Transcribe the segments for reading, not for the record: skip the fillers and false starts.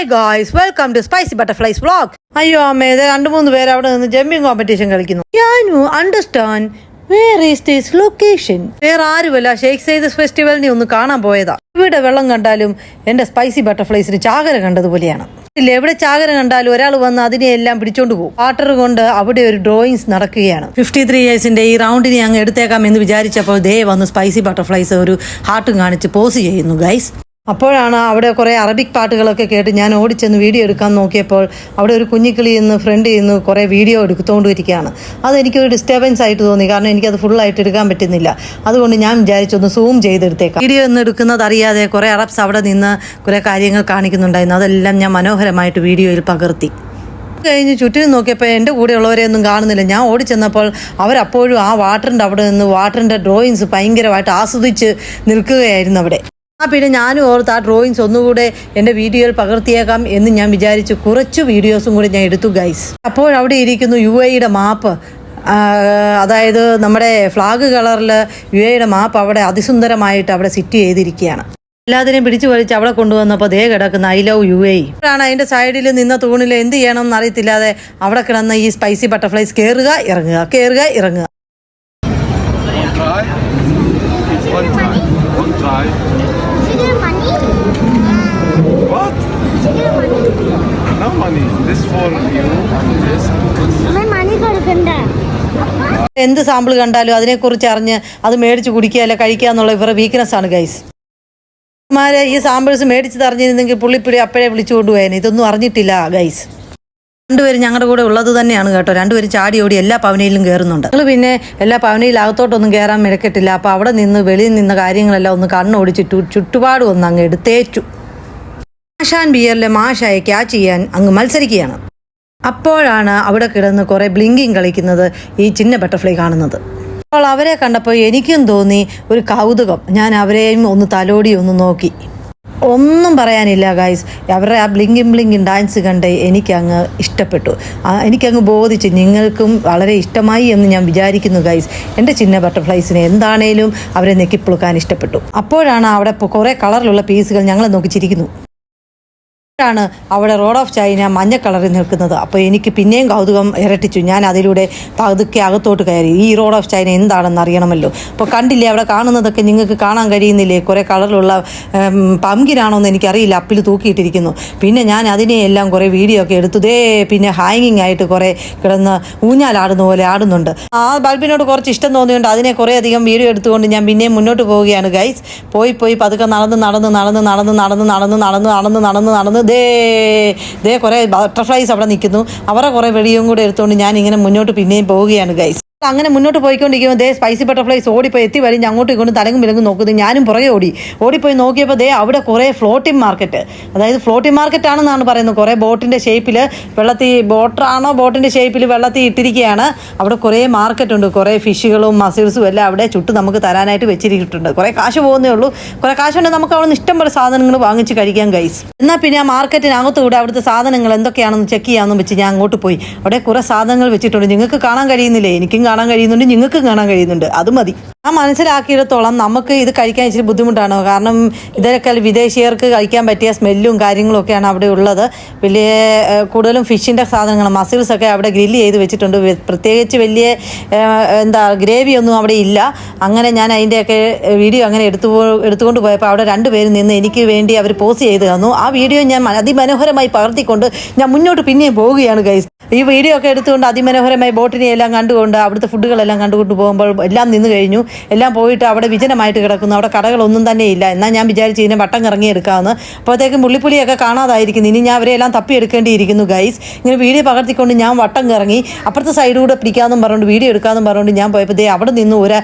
Hi guys, welcome to spicy butterflies vlog. അയ്യോ അമ്മേ, ഇത് 2-3 പേര് അവിടെ നിന്ന് ജമ്പിങ് കോമ്പറ്റീഷൻ കളിക്കുന്നു. Can you understand where is this location? വേറെ ആരുമല്ല, ഷെയ്ഖ് സയ്യിദ് ഫെസ്റ്റിവലിനെ ഒന്ന് കാണാൻ പോയതാ. ഇവിടെ വെള്ളം കണ്ടാലും എന്റെ സ്പൈസി ബട്ടർഫ്ലൈസിന് ചാകര കണ്ടതുപോലെയാണ്. ഇല്ല, എവിടെ ചാകര കണ്ടാലും ഒരാൾ വന്ന് അതിനെ എല്ലാം പിടിച്ചോണ്ട് പോകും. വാട്ടർ കൊണ്ട് അവിടെ ഒരു ഡ്രോയിങ്സ് നടക്കുകയാണ്. 53 ഇയേഴ്സിന്റെ ഈ റൗണ്ടിനെ അങ്ങ് എടുത്തേക്കാം എന്ന് വിചാരിച്ചപ്പോൾ ദേ വന്ന് സ്പൈസി ബട്ടർഫ്ലൈസ് ഒരു ഹാർട്ടും കാണിച്ച് പോസ് ചെയ്യുന്നു ഗൈസ്. അപ്പോഴാണ് അവിടെ കുറേ അറബിക് പാട്ടുകളൊക്കെ കേട്ട് ഞാൻ ഓടിച്ചെന്ന് വീഡിയോ എടുക്കാൻ നോക്കിയപ്പോൾ അവിടെ ഒരു കുഞ്ഞിക്കിളി നിന്ന് ഫ്രണ്ടിൽ നിന്ന് കുറേ വീഡിയോ എടുത്തുകൊണ്ടിരിക്കുകയാണ്. അതെനിക്കൊരു ഡിസ്റ്റർബൻസ് ആയിട്ട് തോന്നി, കാരണം എനിക്കത് ഫുള്ളായിട്ട് എടുക്കാൻ പറ്റുന്നില്ല. അതുകൊണ്ട് ഞാൻ വിചാരിച്ചൊന്ന് സൂം ചെയ്തെടുത്തേക്കാം. വീഡിയോ ഒന്ന് എടുക്കുന്നത് അറിയാതെ കുറേ അറബ്സ് അവിടെ നിന്ന് കുറേ കാര്യങ്ങൾ കാണിക്കുന്നുണ്ടായിരുന്നു. അതെല്ലാം ഞാൻ മനോഹരമായിട്ട് വീഡിയോയിൽ പകർത്തി. കഴിഞ്ഞ് ചുറ്റിനും നോക്കിയപ്പോൾ എൻ്റെ കൂടെയുള്ളവരെയൊന്നും കാണുന്നില്ല. ഞാൻ ഓടിച്ചെന്നപ്പോൾ അവരപ്പോഴും ആ വാട്ടറിൻ്റെ അവിടെ നിന്ന് വാട്ടറിൻ്റെ ഡ്രോയിങ്സ് ഭയങ്കരമായിട്ട് ആസ്വദിച്ച് നിൽക്കുകയായിരുന്നു അവിടെ. പിന്നെ ഞാനും ഓർത്ത് ആ ഡ്രോയിങ്സ് ഒന്നുകൂടെ എൻ്റെ വീഡിയോയിൽ പകർത്തിയേക്കാം എന്ന് ഞാൻ വിചാരിച്ചു. കുറച്ച് വീഡിയോസും കൂടി ഞാൻ എടുത്തു ഗൈസ്. അപ്പോൾ അവിടെ ഇരിക്കുന്നു UAE മാപ്പ്, അതായത് നമ്മുടെ ഫ്ലാഗ് കളറിൽ UAE മാപ്പ് അവിടെ അതിസുന്ദരമായിട്ട് അവിടെ സിറ്റ് ചെയ്തിരിക്കുകയാണ്. എല്ലാത്തിനെയും പിടിച്ചു വലിച്ച് അവിടെ കൊണ്ടുവന്നപ്പോൾ ദേ കിടക്കുന്ന ഐ ലവ് UAE ആണ്. അതിൻ്റെ സൈഡിൽ നിന്ന തൂണിൽ എന്ത് ചെയ്യണമെന്ന് അറിയത്തില്ലാതെ അവിടെ കിടന്ന ഈ സ്പൈസി ബട്ടർഫ്ലൈസ് കയറുക ഇറങ്ങുക, കയറുക ഇറങ്ങുക. What? No money. This for you and this. Money കൊടുക്കണ്ട. എന്ത് സാമ്പിൾ കണ്ടാലും അതിനെക്കുറിച്ച് അറിഞ്ഞ് അത് മേടിച്ച് കുടിക്കുക അല്ല കഴിക്കുക എന്നുള്ള ഇവരുടെ വീക്ക്നെസ് ആണ് ഗൈസ്. ഈ സാമ്പിൾസ് മേടിച്ച് തറിഞ്ഞിരുന്നെങ്കിൽ പുള്ളിപ്പുരി അപ്പോഴേ വിളിച്ചു കൊണ്ടുപോയേനെ. ഇതൊന്നും അറിഞ്ഞിട്ടില്ല ഗൈസ്. രണ്ടുപേരും ഞങ്ങളുടെ കൂടെ ഉള്ളത് തന്നെയാണ് കേട്ടോ. രണ്ടുപേരും ചാടി ഓടി എല്ലാ പവനയിലും കയറുന്നുണ്ട്. ഞങ്ങൾ പിന്നെ എല്ലാ പവനയിലും അകത്തോട്ടൊന്നും കയറാൻ മെനക്കെട്ടില്ല. അപ്പോൾ അവിടെ നിന്ന് വെളിയിൽ നിന്ന കാര്യങ്ങളെല്ലാം ഒന്ന് കണ്ണോടിച്ചിട്ടു ചുറ്റുപാടും ഒന്ന് അങ്ങ് എടുത്തേച്ചു. മാഷാൻ ബിയറിലെ മാഷായി ക്യാച്ച് ചെയ്യാൻ അങ്ങ് മത്സരിക്കുകയാണ്. അപ്പോഴാണ് അവിടെ കിടന്ന് കുറേ ബ്ലിങ്കിങ് കളിക്കുന്നത് ഈ ചിന്ന ബട്ടർഫ്ലൈ കാണുന്നത്. അപ്പോൾ അവരെ കണ്ടപ്പോൾ എനിക്കും തോന്നി ഒരു കൗതുകം. ഞാൻ അവരെയും ഒന്ന് തലോടി ഒന്ന് നോക്കി. ഒന്നും പറയാനില്ല ഗൈസ്, അവരുടെ ആ ബ്ലിങ്കിങ് ഡാൻസ് കണ്ട് എനിക്കങ്ങ് ഇഷ്ടപ്പെട്ടു. എനിക്കങ്ങ് ബോധിച്ചു നിങ്ങൾക്കും വളരെ ഇഷ്ടമായി എന്ന് ഞാൻ വിചാരിക്കുന്നു ഗൈസ്. എൻ്റെ ചിന്ന ബട്ടർഫ്ലൈസിനെ എന്താണേലും അവരെ നെക്കിപ്പുളുക്കാൻ ഇഷ്ടപ്പെട്ടു. അപ്പോഴാണ് അവിടെ കുറേ കളറിലുള്ള പീസുകൾ ഞങ്ങളെ നോക്കി ചിരിക്കുന്നു. ാണ് അവിടെ റോഡ് ഓഫ് ചൈന മഞ്ഞ കളറിൽ നിൽക്കുന്നത്. അപ്പോൾ എനിക്ക് പിന്നെയും കൗതുകം ഇരട്ടിച്ചു. ഞാൻ അതിലൂടെ പതുക്കെ അകത്തോട്ട് കയറി. ഈ റോഡ് ഓഫ് ചൈന എന്താണെന്ന് അറിയണമല്ലോ. അപ്പോൾ കണ്ടില്ലേ, അവിടെ കാണുന്നതൊക്കെ നിങ്ങൾക്ക് കാണാൻ കഴിയുന്നില്ലേ? കുറേ കളറിലുള്ള പംകിനാണോ എന്ന് എനിക്കറിയില്ല, അപ്പിൽ തൂക്കിയിട്ടിരിക്കുന്നു. പിന്നെ ഞാൻ അതിനെയെല്ലാം കുറേ വീഡിയോ ഒക്കെ എടുത്തു. പിന്നെ ഹാങ്ങിങ് ആയിട്ട് കുറേ കിടന്ന് ഊഞ്ഞാലാടുന്ന പോലെ ആടുന്നുണ്ട്. ആ ബൾബിനോട് കുറച്ച് ഇഷ്ടം തോന്നിയുണ്ട് അതിനെ കുറേ അധികം വീഡിയോ എടുത്തുകൊണ്ട് ഞാൻ പിന്നെയും മുന്നോട്ട് പോവുകയാണ് ഗൈസ്. പോയി പതുക്കെ നടന്ന് ദേ കുറേ ബട്ടർഫ്ലൈസ് അവിടെ നിൽക്കുന്നു. അവരെ കുറേ വെളിയും കൂടെ എടുത്തുകൊണ്ട് ഞാൻ ഇങ്ങനെ മുന്നോട്ട് പിന്നെയും പോവുകയാണ് ഗൈസ്. അങ്ങനെ മുന്നോട്ട് പോയിക്കൊണ്ടിരിക്കുമ്പോൾ ദേ സ്പൈസി ബട്ടർഫ്ലൈസ് ഓടിപ്പോയി എത്തി വരും അങ്ങോട്ടും ഇങ്ങോട്ടും തലങ്ങും വിലങ്ങും നോക്കുന്നു. ഞാനും പുറകെ ഓടിപ്പോയി നോക്കിയപ്പോൾ ദേ അവിടെ കുറേ ഫ്ലോട്ടിംഗ് മാർക്കറ്റ്, അതായത് ഫ്ലോട്ടിംഗ് മാർക്കറ്റ് ആണെന്നാണ് പറയുന്നത്. കുറേ ബോട്ടിൻ്റെ ഷേപ്പിൽ ബോട്ടിൻ്റെ ഷേപ്പിൽ വെള്ളത്തിൽ ഇട്ടിരിക്കുകയാണ്. അവിടെ കുറേ മാർക്കറ്റ് ഉണ്ട്. കുറേ ഫിഷുകളും മസിൽസും എല്ലാം അവിടെ ചുട്ട് നമുക്ക് തരാനായിട്ട് വെച്ചിരിക്കുന്നുണ്ട്. കുറേ കാശ് പോകുന്നേ ഉള്ളൂ. കുറേ കാശുണ്ട്, നമുക്ക് അവിടെ നിന്ന് ഇഷ്ടംപോലെ സാധനങ്ങൾ വാങ്ങിച്ച് കഴിക്കാൻ ഗൈസ്. എന്നാൽ പിന്നെ ആ മാർക്കറ്റിനകത്ത് കൂടെ അവിടുത്തെ സാധനങ്ങൾ എന്തൊക്കെയാണെന്ന് ചെക്ക് ചെയ്യാമെന്ന് വെച്ച് ഞാൻ അങ്ങോട്ട് പോയി. അവിടെ കുറേ സാധനങ്ങൾ വെച്ചിട്ടുണ്ട്. നിങ്ങൾക്ക് കാണാൻ കഴിയുന്നില്ലേ? എനിക്കും കാണാൻ കഴിയുന്നുണ്ട്, നിങ്ങൾക്കും കാണാൻ കഴിയുന്നുണ്ട്. അത് മതി. ഞാൻ മനസ്സിലാക്കിയിടത്തോളം നമുക്ക് ഇത് കഴിക്കാൻ ഇച്ചിരി ബുദ്ധിമുട്ടാണ്. കാരണം ഇതൊക്കെ വിദേശീയർക്ക് കഴിക്കാൻ പറ്റിയ സ്മെല്ലും കാര്യങ്ങളും ഒക്കെയാണ് അവിടെ ഉള്ളത്. വലിയ കൂടുതലും ഫിഷിൻ്റെ സാധനങ്ങൾ, മസിൽസൊക്കെ അവിടെ ഗ്രില്ല് ചെയ്ത് വെച്ചിട്ടുണ്ട്. പ്രത്യേകിച്ച് വലിയ ഗ്രേവിയൊന്നും അവിടെ ഇല്ല. അങ്ങനെ ഞാൻ അതിൻ്റെയൊക്കെ വീഡിയോ അങ്ങനെ എടുത്തുകൊണ്ട് പോയപ്പോൾ അവിടെ 2 പേര് നിന്ന് എനിക്ക് വേണ്ടി അവർ പോസ്റ്റ് ചെയ്ത് തന്നു. ആ വീഡിയോ ഞാൻ അതിമനോഹരമായി പകർത്തിക്കൊണ്ട് ഞാൻ മുന്നോട്ട് പിന്നെയും പോവുകയാണ് ഗൈസ്. ഈ വീഡിയോ ഒക്കെ എടുത്തുകൊണ്ട് അതിമനോഹരമായി ബോട്ടിനെ എല്ലാം കണ്ടുകൊണ്ട് അവിടുത്തെ ഫുഡുകളെല്ലാം കണ്ടുകൊണ്ട് പോകുമ്പോൾ എല്ലാം നിന്ന് കഴിഞ്ഞു. എല്ലാം പോയിട്ട് അവിടെ വിജനമായിട്ട് കിടക്കുന്നു. അവിടെ കടകളൊന്നും തന്നെ ഇല്ല. എന്നാൽ ഞാൻ വിചാരിച്ച് ഇതിനെ വട്ടം കറങ്ങി എടുക്കാമെന്ന്. അപ്പോഴത്തേക്കും മുള്ളിപ്പുലിയൊക്കെ കാണാതായിരിക്കുന്നു. ഇനി ഞാൻ അവരെല്ലാം തപ്പിയെടുക്കേണ്ടിയിരിക്കുന്നു ഗൈസ്. ഇങ്ങനെ വീഡിയോ പകർത്തിക്കൊണ്ട് ഞാൻ വട്ടം കറങ്ങി അപ്പുറത്തെ സൈഡിലൂടെ പിടിക്കാമെന്നും പറഞ്ഞുകൊണ്ട് വീഡിയോ എടുക്കാമെന്നും പറഞ്ഞുകൊണ്ട് ഞാൻ പോയപ്പോൾ അവിടെ നിന്ന്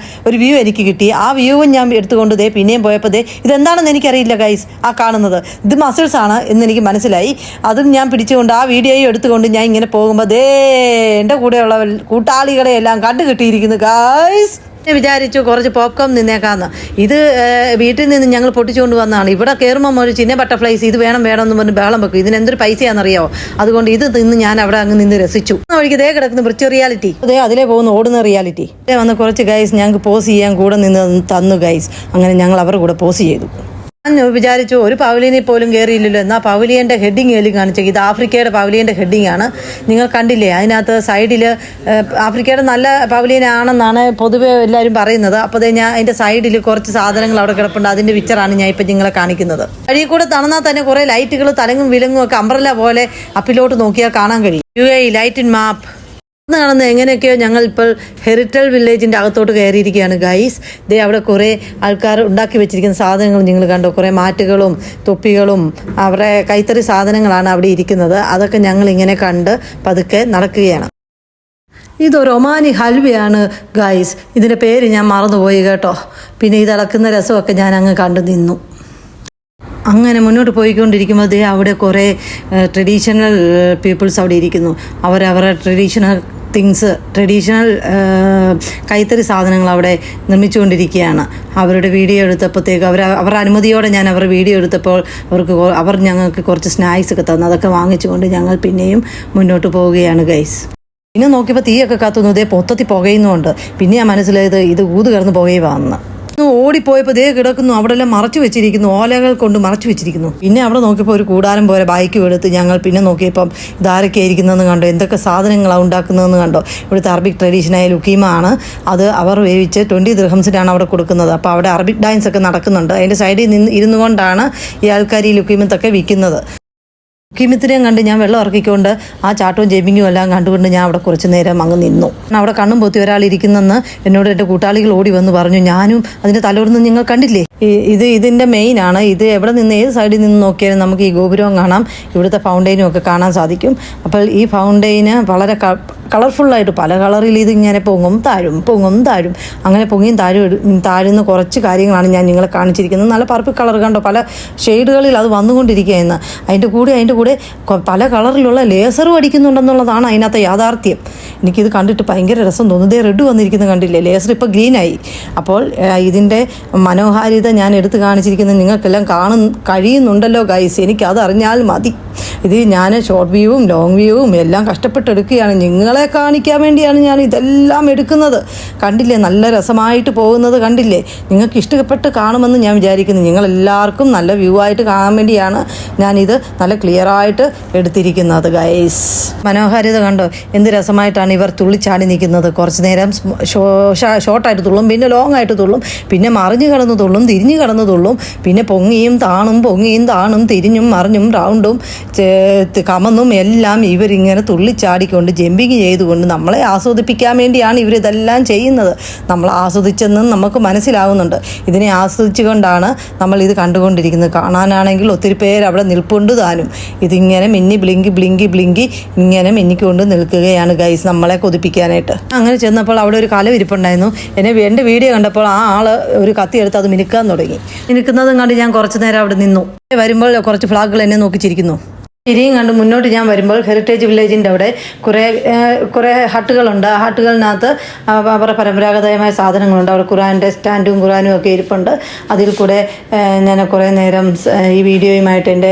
ഒരു വ്യൂ എനിക്ക് കിട്ടി. ആ വ്യൂവും ഞാൻ എടുത്തുകൊണ്ട് പിന്നെയും പോയപ്പോൾ ഇതെന്താണെന്ന് എനിക്കറിയില്ല ഗൈസ്. ആ കാണുന്നത് ഇത് മസിൽസ് ആണ് എന്ന് എനിക്ക് മനസ്സിലായി. അതും ഞാൻ പിടിച്ചുകൊണ്ട് ആ വീഡിയോയും എടുത്തുകൊണ്ട് ഞാൻ ഇങ്ങനെ പോകുമ്പോൾ എൻ്റെ കൂടെയുള്ള കൂട്ടാളികളെ എല്ലാം കണ്ടുകിട്ടിയിരിക്കുന്നു ഗൈസ്. വിചാരിച്ചു കുറച്ച് പോപ്കോൺ നിന്നേക്കാന്ന്. ഇത് വീട്ടിൽ നിന്ന് ഞങ്ങൾ പൊട്ടിച്ചുകൊണ്ട് വന്നതാണ്. ഇവിടെ കയറുമ്പോൾ ഒരു ചിന്ന ബട്ടർഫ്ലൈസ് ഇത് വേണം എന്ന് പറഞ്ഞ് ബഹളം വെക്കും. ഇതിന് എന്തൊരു പൈസയാണെന്നറിയാമോ? അതുകൊണ്ട് ഇത് നിന്ന് ഞാൻ അവിടെ അങ്ങ് നിന്ന് രസിച്ചു. വഴിക്ക് കിടക്കുന്ന വിർച്വൽ റിയാലിറ്റി, അതിലേ പോകുന്ന ഓടുന്ന റിയാലിറ്റി. വന്ന് കുറച്ച് ഗൈസ് ഞങ്ങൾക്ക് പോസ് ചെയ്യാൻ കൂടെ നിന്ന് തന്നു ഗൈസ്. അങ്ങനെ ഞങ്ങൾ അവരുടെ കൂടെ പോസ് ചെയ്തു. ഞാൻ വിചാരിച്ചു ഒരു പവലിയനെ പോലും കയറിയില്ലല്ലോ, എന്നാൽ പവലിയൻ്റെ ഹെഡിങ് ഏലും കാണിച്ചേക്കും. ഇത് ആഫ്രിക്കയുടെ പവലിയൻ്റെ ഹെഡിങ് ആണ്, നിങ്ങൾ കണ്ടില്ലേ? അതിനകത്ത് സൈഡിൽ ആഫ്രിക്കയുടെ നല്ല പവലിയനാണെന്നാണ് പൊതുവെ എല്ലാവരും പറയുന്നത്. അപ്പോൾ ഞാൻ അതിൻ്റെ സൈഡിൽ കുറച്ച് സാധനങ്ങൾ അവിടെ കിടപ്പുണ്ട്, അതിൻ്റെ പിക്ചറാണ് ഞാൻ ഇപ്പം നിങ്ങളെ കാണിക്കുന്നത്. വഴിയിൽ കൂടെ തണന്നാൽ തന്നെ കുറേ ലൈറ്റുകൾ തലങ്ങും വിലങ്ങും ഒക്കെ അംബ്രല്ല പോലെ അപ്പിലോട്ട് നോക്കിയാൽ കാണാൻ കഴിയും. UAE ലൈറ്റ് ഇൻ മാപ്പ് കാണുന്ന എങ്ങനെയൊക്കെയോ ഞങ്ങൾ ഇപ്പോൾ ഹെറിറ്റൽ വില്ലേജിൻ്റെ അകത്തോട്ട് കയറിയിരിക്കുകയാണ് ഗൈസ്. ദേ അവിടെ കുറേ ആൾക്കാർ ഉണ്ടാക്കി വെച്ചിരിക്കുന്ന സാധനങ്ങൾ നിങ്ങൾ കണ്ടോ, കുറേ മാറ്റുകളും തൊപ്പികളും അവരുടെ കൈത്തറി സാധനങ്ങളാണ് അവിടെ ഇരിക്കുന്നത്. അതൊക്കെ ഞങ്ങൾ ഇങ്ങനെ കണ്ട് പതുക്കെ നടക്കുകയാണ്. ഇതൊരു ഒമാനി ഹൽവയാണ് ഗൈസ്, ഇതിൻ്റെ പേര് ഞാൻ മറന്നുപോയി കേട്ടോ. പിന്നെ ഇത് ഇളക്കുന്ന രസമൊക്കെ ഞാൻ അങ്ങ് കണ്ടു നിന്നു. അങ്ങനെ മുന്നോട്ട് പോയിക്കൊണ്ടിരിക്കുമ്പോൾ അവിടെ കുറേ ട്രഡീഷണൽ പീപ്പിൾസ് അവിടെ ഇരിക്കുന്നു. അവരവരുടെ ട്രഡീഷണൽ തിങ്സ്, ട്രഡീഷണൽ കൈത്തറി സാധനങ്ങൾ അവിടെ നിർമ്മിച്ചുകൊണ്ടിരിക്കുകയാണ്. അവരുടെ വീഡിയോ എടുത്തപ്പോഴത്തേക്ക് അവരുടെ അനുമതിയോടെ ഞാൻ അവരുടെ വീഡിയോ എടുത്തപ്പോൾ അവർ ഞങ്ങൾക്ക് കുറച്ച് സ്നാക്സ് ഒക്കെ തന്നു. അതൊക്കെ വാങ്ങിച്ചുകൊണ്ട് ഞങ്ങൾ പിന്നെയും മുന്നോട്ട് പോവുകയാണ് ഗൈസ്. പിന്നെ നോക്കിയപ്പോൾ തീയൊക്കെ കത്തുന്നു, ഇതേ പൊത്തത്തി പുകയുന്നുണ്ട്. പിന്നെ ഞാൻ മനസ്സിലായത് ഇത് ഊത് കിടന്ന് പുകയുവാന്ന്. ഓടിപ്പോയപ്പോൾ ദേ കിടക്കുന്നു, അവിടെ എല്ലാം മറച്ചു വെച്ചിരിക്കുന്നു, ഓലകൾ കൊണ്ട് മറച്ചു വെച്ചിരിക്കുന്നു. പിന്നെ അവിടെ നോക്കിയപ്പോൾ ഒരു കൂടാരം പോലെ ബൈക്ക് എടുത്ത് ഞങ്ങൾ പിന്നെ നോക്കിയപ്പം ഇതാരൊക്കെ ഇരിക്കുന്നതെന്ന് കണ്ടോ, എന്തൊക്കെ സാധനങ്ങളാണ് ഉണ്ടാക്കുന്നതെന്ന് കണ്ടോ. ഇവിടുത്തെ അറബിക് ട്രഡീഷനായ ലുക്കീമ ആണ് അത്. അവർ വേവിച്ച് 20 ദിർഹംസിനാണ് അവിടെ കൊടുക്കുന്നത്. അപ്പോൾ അവിടെ അറബിക് ഡാൻസ് ഒക്കെ നടക്കുന്നുണ്ട്. അതിൻ്റെ സൈഡിൽ ഇരുന്നു കൊണ്ടാണ് ഈ ആൾക്കാർ ഈ ലുക്കീമത്തൊക്കെ വിൽക്കുന്നത്. ലുക്കീമത്തിനെയും കണ്ട് ഞാൻ വെള്ളം ഇറക്കിക്കൊണ്ട് ആ ചാട്ടവും ജമ്പിങ്ങും എല്ലാം കണ്ടുകൊണ്ട് ഞാൻ അവിടെ കുറച്ച് നേരം അങ്ങ് നിന്നു. അവിടെ കണ്ണും പൊത്തി ഒരാൾ ഇരിക്കുന്നെന്ന് എന്നോട് എൻ്റെ കൂട്ടാളികൾ ഓടി വന്ന് പറഞ്ഞു. ഞാനും അതിൻ്റെ തലോടുന്ന് നിങ്ങൾ കണ്ടില്ലേ? ഇതിൻ്റെ മെയിനാണ്. ഇത് എവിടെ നിന്ന് ഏത് സൈഡിൽ നിന്ന് നോക്കിയാലും നമുക്ക് ഈ ഗോപുരവും കാണാം, ഇവിടുത്തെ ഫൗണ്ടെയിനും ഒക്കെ കാണാൻ സാധിക്കും. അപ്പോൾ ഈ ഫൗണ്ടെയിന് വളരെ കളർഫുള്ളായിട്ട് പല കളറിൽ ഇതിങ്ങനെ പൊങ്ങും താഴും അങ്ങനെ പൊങ്ങിയും താഴുന്ന കുറച്ച് കാര്യങ്ങളാണ് ഞാൻ നിങ്ങളെ കാണിച്ചിരിക്കുന്നത്. നല്ല പർപ്പിൾ കളർ കണ്ടോ, പല ഷെയ്ഡുകളിൽ അത് വന്നുകൊണ്ടിരിക്കുകയെന്ന്. അതിൻ്റെ കൂടെ പല കളറിലുള്ള ലേസറും അടിക്കുന്നുണ്ടെന്നുള്ളതാണ് അതിനകത്തെ യാഥാർത്ഥ്യം. എനിക്കിത് കണ്ടിട്ട് ഭയങ്കര രസം തോന്നുന്നു. ഇതേ റെഡ് വന്നിരിക്കുന്നത് കണ്ടില്ലേ, ലേസർ ഇപ്പോൾ ഗ്രീനായി. അപ്പോൾ ഇതിൻ്റെ മനോഹാരിത ഞാൻ എടുത്ത് കാണിച്ചിരിക്കുന്നത് നിങ്ങൾക്കെല്ലാം കഴിയുന്നുണ്ടല്ലോ ഗൈസ്. എനിക്കത് അറിഞ്ഞാൽ മതി. ഇത് ഞാൻ ഷോർട്ട് വ്യൂവും ലോങ് വ്യൂവും എല്ലാം കഷ്ടപ്പെട്ടെടുക്കുകയാണ്, നിങ്ങളെ കാണിക്കാൻ വേണ്ടിയാണ് ഞാൻ ഇതെല്ലാം എടുക്കുന്നത്. കണ്ടില്ലേ, നല്ല രസമായിട്ട് പോകുന്നത് കണ്ടില്ലേ? നിങ്ങൾക്ക് ഇഷ്ടപ്പെട്ട് കാണുമെന്ന് ഞാൻ വിചാരിക്കുന്നു. നിങ്ങളെല്ലാവർക്കും നല്ല വ്യൂ ആയിട്ട് കാണാൻ വേണ്ടിയാണ് ഞാനിത് നല്ല ക്ലിയർ ആയിട്ട് എടുത്തിരിക്കുന്നത് ഗൈസ്. മനോഹാരിത കണ്ടോ, എന്ത് രസമായിട്ടാണ് ഇവർ തുള്ളിച്ചാടി നിൽക്കുന്നത്. കുറച്ച് നേരം ഷോർട്ടായിട്ട് തുള്ളും, പിന്നെ ലോങ് ആയിട്ട് തുള്ളും, പിന്നെ മറിഞ്ഞു കിടന്ന് തുള്ളും, തിരിഞ്ഞു കിടന്ന് തുള്ളും, പിന്നെ പൊങ്ങിയും താണും തിരിഞ്ഞും മറിഞ്ഞും റൗണ്ടും കമന്നും എല്ലാം ഇവരിങ്ങനെ തുള്ളിച്ചാടിക്കൊണ്ട് ജമ്പിങ് ചെയ്തുകൊണ്ട് നമ്മളെ ആസ്വദിപ്പിക്കാൻ വേണ്ടിയാണ് ഇവരിതെല്ലാം ചെയ്യുന്നത്. നമ്മൾ ആസ്വദിച്ചെന്നും നമുക്ക് മനസ്സിലാവുന്നുണ്ട്. ഇതിനെ ആസ്വദിച്ചുകൊണ്ടാണ് നമ്മൾ ഇത് കണ്ടുകൊണ്ടിരിക്കുന്നത്. കാണാനാണെങ്കിൽ ഒത്തിരി പേര് അവിടെ നിൽപ്പുണ്ട് താനും. ഇതിങ്ങനെ ബ്ലിങ്കി ഇങ്ങനെ മിന്നിക്കൊണ്ട് നിൽക്കുകയാണ് ഗൈസ്, നമ്മളെ കൊതിപ്പിക്കാനായിട്ട്. അങ്ങനെ ചെന്നപ്പോൾ അവിടെ ഒരു കല ഇരിപ്പുണ്ടായിരുന്നു. എൻ്റെ വീഡിയോ കണ്ടപ്പോൾ ആ ആൾ ഒരു കത്തി എടുത്ത് അത് മിനുക്കാൻ തുടങ്ങി. മിനുക്കുന്നതും കണ്ട് ഞാൻ കുറച്ച് നേരം അവിടെ നിന്നു. വരുമ്പോൾ കുറച്ച് ഫ്ലാഗുകൾ എന്നെ നോക്കിച്ചിരിക്കുന്നു. ഇനിയും കണ്ട് മുന്നോട്ട് ഞാൻ വരുമ്പോൾ ഹെറിറ്റേജ് വില്ലേജിൻ്റെ അവിടെ കുറേ ഹട്ടുകളുണ്ട്. ആ ഹട്ടുകളിനകത്ത് അവരുടെ പരമ്പരാഗതമായ സാധനങ്ങളുണ്ട്. അവിടെ ഖുറാൻ്റെ സ്റ്റാൻഡും ഖുറാനും ഒക്കെ ഇരിപ്പുണ്ട്. അതിൽ കൂടെ ഞാൻ കുറേ നേരം ഈ വീഡിയോയുമായിട്ട് എൻ്റെ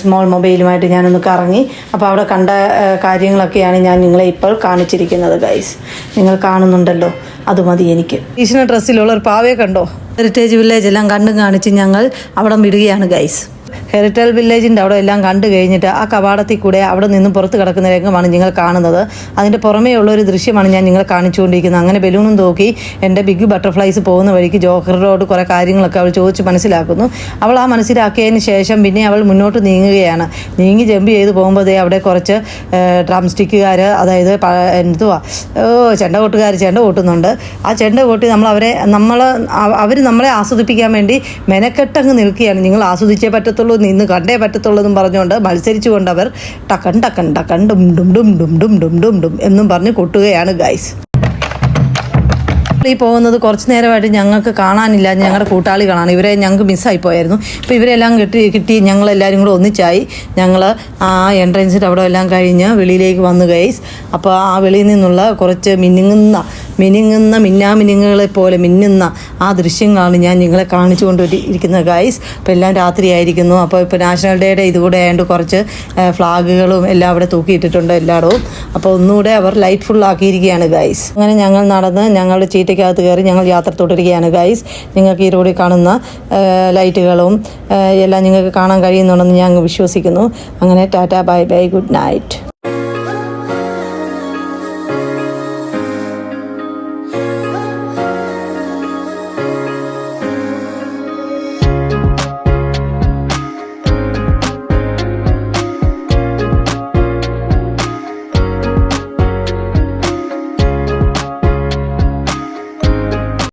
സ്മോൾ മൊബൈലുമായിട്ട് ഞാനൊന്ന് കറങ്ങി. അപ്പോൾ അവിടെ കണ്ട കാര്യങ്ങളൊക്കെയാണ് ഞാൻ നിങ്ങളെ ഇപ്പോൾ കാണിച്ചിരിക്കുന്നത് ഗൈസ്. നിങ്ങൾ കാണുന്നുണ്ടല്ലോ, അത് മതി എനിക്ക്. ട്രഡീഷണൽ ഡ്രസ്സിലുള്ള ഒരു പാവയെ കണ്ടോ? ഹെറിറ്റേജ് വില്ലേജ് എല്ലാം കണ്ടും കാണിച്ച് ഞങ്ങൾ അവിടെ വിടുകയാണ് ഗൈസ്. ഹെറിറ്റൽ വില്ലേജിൻ്റെ അവിടെ എല്ലാം കണ്ടു കഴിഞ്ഞിട്ട് ആ കവാടത്തിൽ കൂടെ അവിടെ നിന്നും പുറത്ത് കിടക്കുന്ന രംഗമാണ് നിങ്ങൾ കാണുന്നത്. അതിൻ്റെ പുറമേ ഉള്ളൊരു ദൃശ്യമാണ് ഞാൻ നിങ്ങളെ കാണിച്ചുകൊണ്ടിരിക്കുന്നത്. അങ്ങനെ ബലൂണും തൂക്കി എൻ്റെ ബിഗ് ബട്ടർഫ്ലൈസ് പോകുന്ന വഴിക്ക് ജോക്കറിനോട് കുറേ കാര്യങ്ങളൊക്കെ അവൾ ചോദിച്ച് മനസ്സിലാക്കുന്നു. അവൾ ആ മനസ്സിലാക്കിയതിന് ശേഷം പിന്നെ അവൾ മുന്നോട്ട് നീങ്ങുകയാണ്. നീങ്ങി ജമ്പ് ചെയ്ത് പോകുമ്പോൾ അവിടെ കുറച്ച് ഡ്രം സ്റ്റിക്കുകാർ, അതായത് ചെണ്ട കൊട്ടുന്നുണ്ട്. ആ ചെണ്ട കൊട്ടി അവർ നമ്മളെ ആസ്വദിപ്പിക്കാൻ വേണ്ടി മെനക്കെട്ടങ്ങ് നിൽക്കുകയാണ്. നിങ്ങൾ ആസ്വദിച്ചേ പറ്റത്തുള്ളൂ, നിന്ന് കണ്ടേ പറ്റത്തുള്ളതെന്നും പറഞ്ഞുകൊണ്ട് മത്സരിച്ചുകൊണ്ട് അവർ ടക്കൻ ഡും ഡും ഡും ഡും ഡും ഡും ഡും ഡും എന്നും പറഞ്ഞ് കൊട്ടുകയാണ് ഗൈസ്. ഈ പോകുന്നത് കുറച്ച് നേരമായിട്ട് ഞങ്ങൾക്ക് കാണാനില്ല, ഞങ്ങളുടെ കൂട്ടാളികളാണ്. ഇവരെ ഞങ്ങൾക്ക് മിസ്സായി പോയായിരുന്നു. ഇപ്പോൾ ഇവരെല്ലാം കിട്ടി ഞങ്ങളെല്ലാവരും കൂടെ ഒന്നിച്ചായി. ഞങ്ങൾ ആ എൻട്രൻസിൻ്റെ അവിടെ എല്ലാം കഴിഞ്ഞ് വെളിയിലേക്ക് വന്നു ഗൈസ്. അപ്പോൾ ആ വെളിയിൽ നിന്നുള്ള കുറച്ച് മിന്നുന്ന മിനുങ്ങുന്ന മിന്നാമിനുങ്ങളെ പോലെ മിന്നുന്ന ആ ദൃശ്യങ്ങളാണ് ഞാൻ നിങ്ങളെ കാണിച്ചുകൊണ്ട് ഇരിക്കുന്നത് ഗൈസ്. അപ്പോൾ എല്ലാം രാത്രിയായിരിക്കുന്നു. അപ്പോൾ ഇപ്പോൾ നാഷണൽ ഡേയുടെ ഇതുകൂടെ ആയതുകൊണ്ട് കുറച്ച് ഫ്ലാഗുകളും എല്ലാം അവിടെ തൂക്കിയിട്ടിട്ടുണ്ട് എല്ലായിടവും. അപ്പോൾ ഒന്നുകൂടെ അവർ ലൈറ്റ് ഫുൾ ആക്കിയിരിക്കുകയാണ് ഗൈസ്. അങ്ങനെ ഞങ്ങൾ നടന്ന് ഞങ്ങളുടെ ചീറ്റയ്ക്കകത്ത് കയറി ഞങ്ങൾ യാത്ര തുടരുകയാണ് ഗൈസ്. നിങ്ങൾക്ക് ഈ റോഡിൽ കാണുന്ന ലൈറ്റുകളും എല്ലാം നിങ്ങൾക്ക് കാണാൻ കഴിയുന്നുണ്ടെന്ന് ഞാൻ വിശ്വസിക്കുന്നു. അങ്ങനെ Tata bye bye good night.